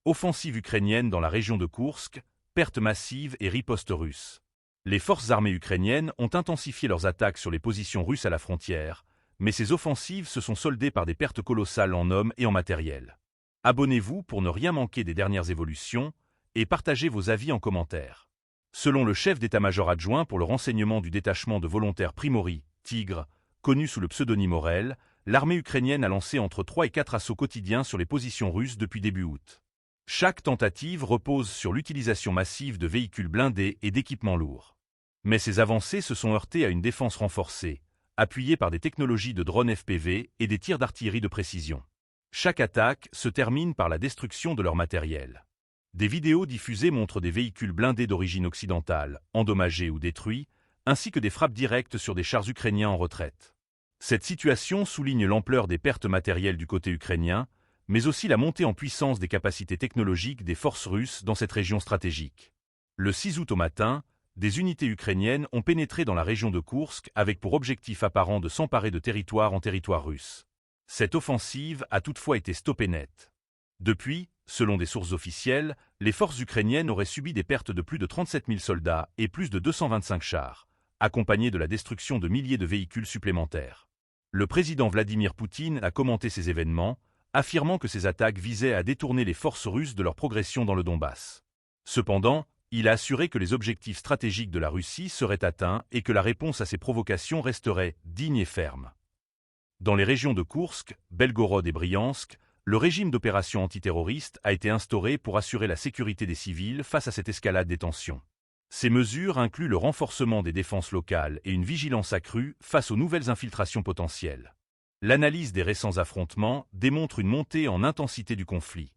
Offensive ukrainienne dans la région de Koursk, pertes massives et riposte russe. Les forces armées ukrainiennes ont intensifié leurs attaques sur les positions russes à la frontière, mais ces offensives se sont soldées par des pertes colossales en hommes et en matériel. Abonnez-vous pour ne rien manquer des dernières évolutions et partagez vos avis en commentaire. Selon le chef d'état-major adjoint pour le renseignement du détachement de volontaires Primory, Tigre, connu sous le pseudonyme Orel, l'armée ukrainienne a lancé entre 3 et 4 assauts quotidiens sur les positions russes depuis début août. Chaque tentative repose sur l'utilisation massive de véhicules blindés et d'équipements lourds. Mais ces avancées se sont heurtées à une défense renforcée, appuyée par des technologies de drones FPV et des tirs d'artillerie de précision. Chaque attaque se termine par la destruction de leur matériel. Des vidéos diffusées montrent des véhicules blindés d'origine occidentale, endommagés ou détruits, ainsi que des frappes directes sur des chars ukrainiens en retraite. Cette situation souligne l'ampleur des pertes matérielles du côté ukrainien, mais aussi la montée en puissance des capacités technologiques des forces russes dans cette région stratégique. Le 6 août au matin, des unités ukrainiennes ont pénétré dans la région de Koursk avec pour objectif apparent de s'emparer de territoires en territoire russe. Cette offensive a toutefois été stoppée net. Depuis, selon des sources officielles, les forces ukrainiennes auraient subi des pertes de plus de 37 000 soldats et plus de 225 chars, accompagnées de la destruction de milliers de véhicules supplémentaires. Le président Vladimir Poutine a commenté ces événements, affirmant que ces attaques visaient à détourner les forces russes de leur progression dans le Donbass. Cependant, il a assuré que les objectifs stratégiques de la Russie seraient atteints et que la réponse à ces provocations resterait digne et ferme. Dans les régions de Koursk, Belgorod et Bryansk, le régime d'opération antiterroriste a été instauré pour assurer la sécurité des civils face à cette escalade des tensions. Ces mesures incluent le renforcement des défenses locales et une vigilance accrue face aux nouvelles infiltrations potentielles. L'analyse des récents affrontements démontre une montée en intensité du conflit.